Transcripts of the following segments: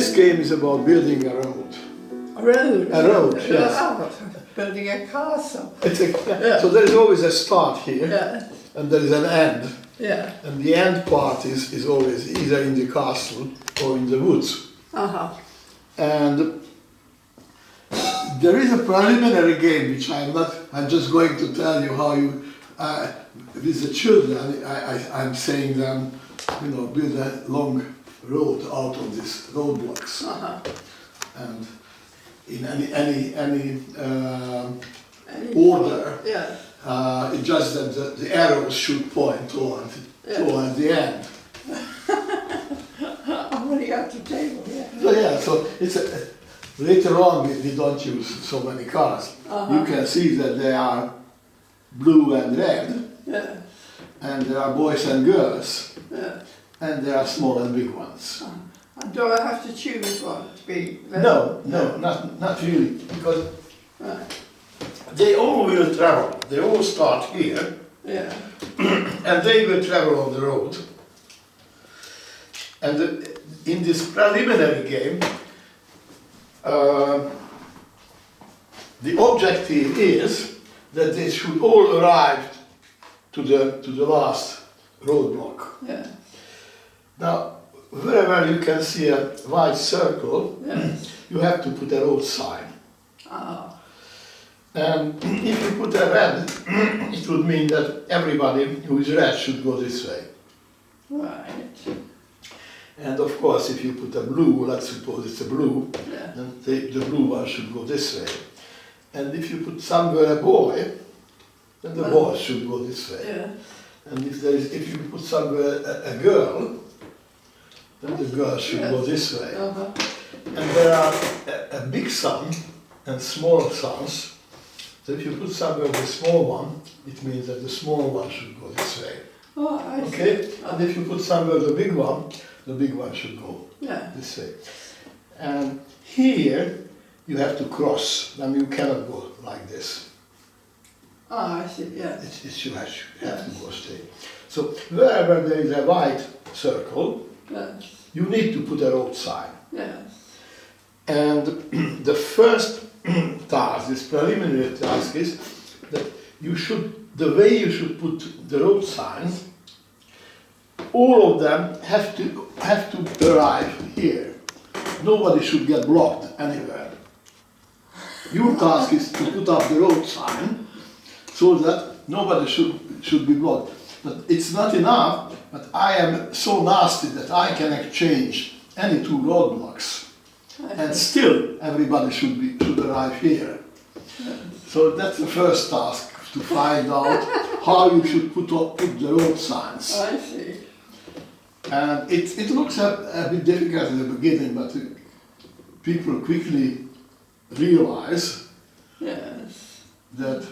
This game is about building a road. A road? A road, yes. Oh, building a castle. So there is always a start here, Yeah. and there is an end. Yeah. And the end part is always either in the castle or in the woods. Uh-huh. And there is a preliminary game which I'm just going to tell you how you, with the children, I'm saying them, build a long road out of these roadblocks. Uh-huh. And in any order, Yeah. it's just that the arrows should point toward the end. I'm running out of table, yeah. So it's later on we don't use so many colors. Uh-huh. You can see that they are blue and red, Yeah. and there are boys and girls, Yeah. and there are small and big ones. And do I have to choose one to be? No, not really, because Right. they all will travel. They all start here, Yeah. and they will travel on the road. And in this preliminary game, the objective is that they should all arrive to the last roadblock. Yeah. Now, wherever you can see a white circle, Yes. you have to put a road sign. Ah. And if you put a red, it would mean that everybody who is red should go this way. Right. And of course, if you put a blue, let's suppose it's a blue, Yeah. then the blue one should go this way. And if you put somewhere a boy, then the boy should go this way. Yeah. And if you put somewhere a girl, then the girl should go this way. Uh-huh. And there are a big sun and small suns. So if you put somewhere the small one, it means that the small one should go this way. Oh, I see. Okay? And if you put somewhere the big one should go Yeah. this way. And here you have to cross, and you cannot go like this. Ah, I see, yes. You have to go straight. So wherever there is a white circle, Yes. you need to put a road sign. Yes. And the first task, this preliminary task, is that the way you should put the road signs, all of them have to arrive here. Nobody should get blocked anywhere. Your task is to put up the road sign so that nobody should be blocked. But it's not enough, but I am so nasty that I can exchange any two roadblocks. And still everybody should arrive here. So that's the first task, to find out how you should put the road signs. I see. And it looks a bit difficult in the beginning, but people quickly realize Yes. that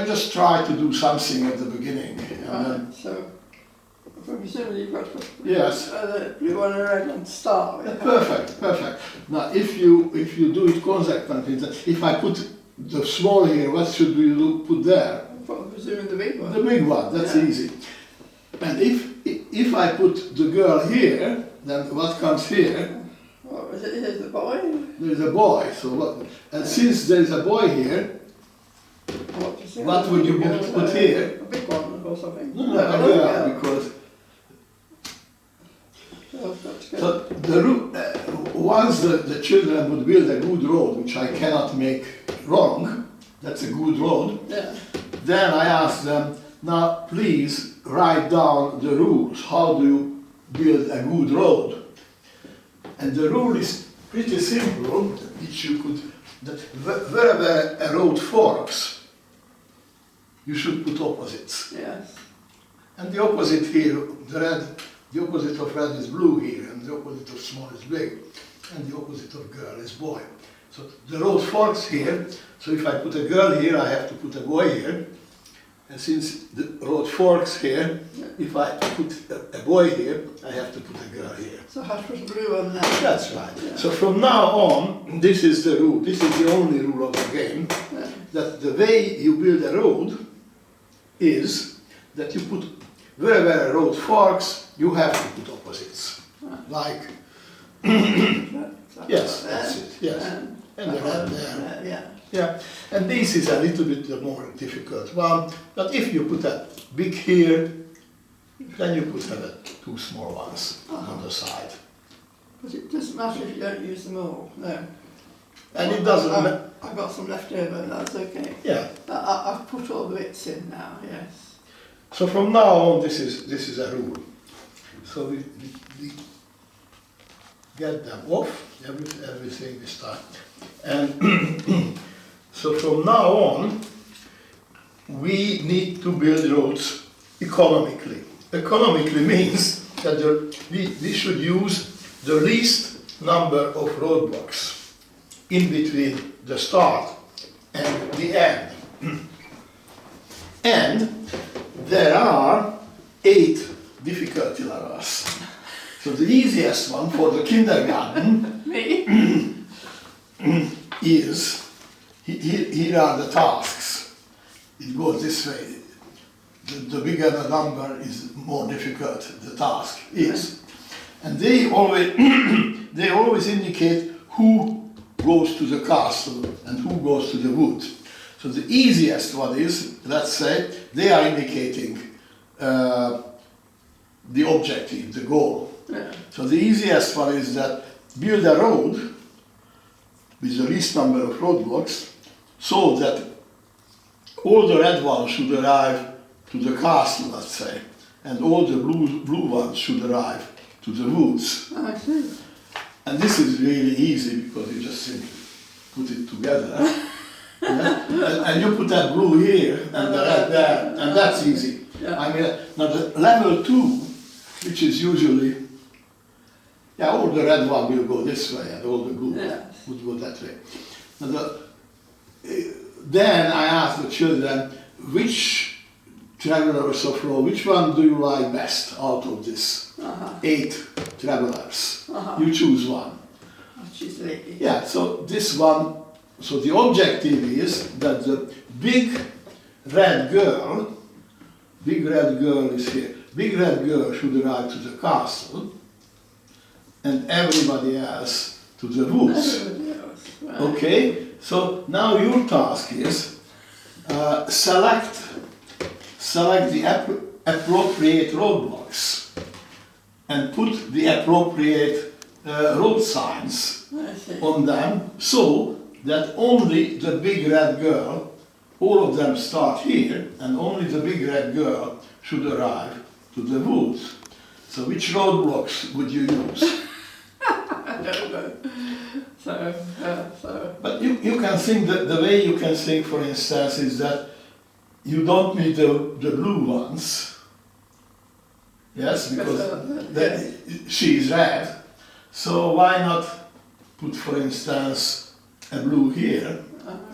just try to do something at the beginning. And then, Right. So, presumably you've got to put yes. the blue one and red one to start with. Perfect. Now, if you do it consequently, if I put the small here, what should we put there? Presumably the big one. The big one. That's Yeah. easy. And if I put the girl here, then what comes here? What was it? Is the boy? There is a boy. So what? And since there is a boy here, what would you put here? A big one or something. No, a girl, because. So once the children would build a good road, which I cannot make wrong, that's a good road, Yeah. then I ask them, now please write down the rules. How do you build a good road? And the rule is pretty simple, which you could, that wherever a road forks, you should put opposites. Yes. And the opposite here, the opposite of red is blue here, and the opposite of small is big, and the opposite of girl is boy. So the road forks here, so if I put a girl here, I have to put a boy here. And since the road forks here, if I put a boy here, I have to put a girl here. So I have to put blue on there. That's right. Yeah. So from now on, this is the rule, this is the only rule of the game, Yeah. that the way you build a road is that you put, wherever a road forks, you have to put opposites. Right. Like Yes, that's it, yes. And the red there. Yeah. Yeah, and this is a little bit the more difficult one, but if you put a big here, then you could have two small ones on the side. But it doesn't matter if you don't use them all, no. And it doesn't matter. I've got some left over, that's okay. Yeah. I've put all the bits in now, yes. So from now on, this is a rule. So we get them off, everything this time. And so from now on, we need to build roads economically. Economically means that we should use the least number of roadblocks in between the start and the end. And there are 8 difficulty levels. So the easiest one for the kindergarten Me? is, here are the tasks. It goes this way. The bigger the number is more difficult the task is. And they always indicate who goes to the castle and who goes to the wood. So the easiest one is, let's say, they are indicating the objective, the goal. Yeah. So the easiest one is that build a road with the least number of roadblocks so that all the red ones should arrive to the castle, let's say, and all the blue ones should arrive to the woods. I see. And this is really easy because you just simply put it together. Yeah? And you put that blue here and the red there, and that's easy. Yeah. I mean, now the level 2, which is usually, yeah, all the red one will go this way and all the blue Yes. would go that way. Now then I asked the children, which travelers of road, which one do you like best out of this 8 travelers? You choose one. She's lady. Yeah, so this one, so the objective is that the big red girl is here. Big red girl should arrive to the castle and everybody else to the woods. Everybody else. Right. Okay, so now your task is select the appropriate roadblocks and put the appropriate road signs I see. on them so that only the big red girl, all of them start here, and only the big red girl should arrive to the woods. So which roadblocks would you use? I don't know. So. But you can think that the way you can think, for instance, is that you don't need the blue ones. Yes, because she is red. So why not put, for instance, a blue here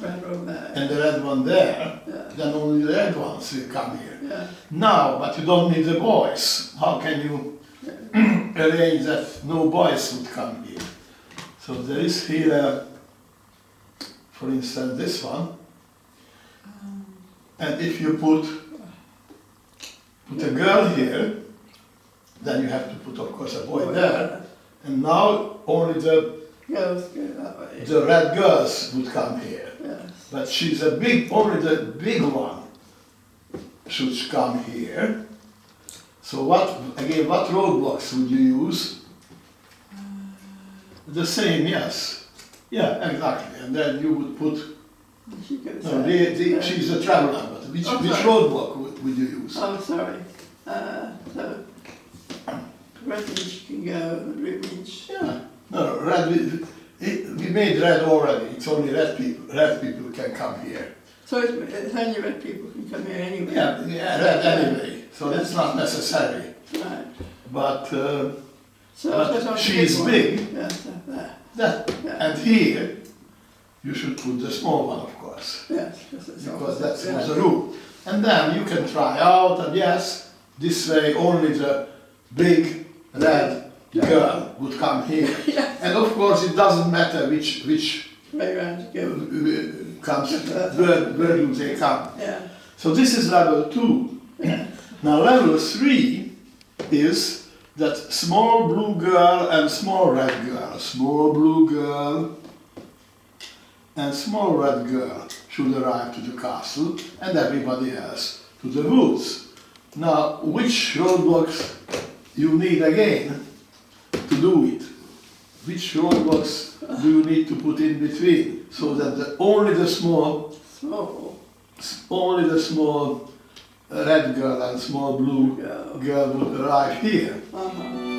Red one there. and the red one there? Yeah. Then only the red ones will come here. Yeah. Now, but you don't need the boys. How can you arrange that no boys would come here? So there is here, for instance, this one. And if you put a girl here, then you have to put, of course, a boy there. And now only the Girls go that way. red girls would come here. Yes. But she's only the big one should come here. So what roadblocks would you use? The same, yes. Yeah, exactly. And then you would put, She goes no, there. she's a traveler, but which sorry. roadblock would you use? Oh, sorry. So, red beach can go, and blue beach. Yeah. No, red, we made red already. It's only red people can come here. So it's only red people can come here anyway. Yeah, red anyway. So that's not necessary. Right. But So she is big. Yes, there. Yeah. And here you should put the small one, of course, Yes, because that's the rule. And then you can try out, and yes, this way only the big red girl would come here. Yes. And of course it doesn't matter which Way around to go. comes, where do they come. Yeah. So this is level 2. Yeah. Now level 3 is that small blue girl and small red girl, small blue girl and small red girl should arrive to the castle and everybody else to the woods. Now, which roadblocks you need again to do it? Which roadblocks do you need to put in between so that only the small red girl and small blue girl would arrive here? Uh-huh.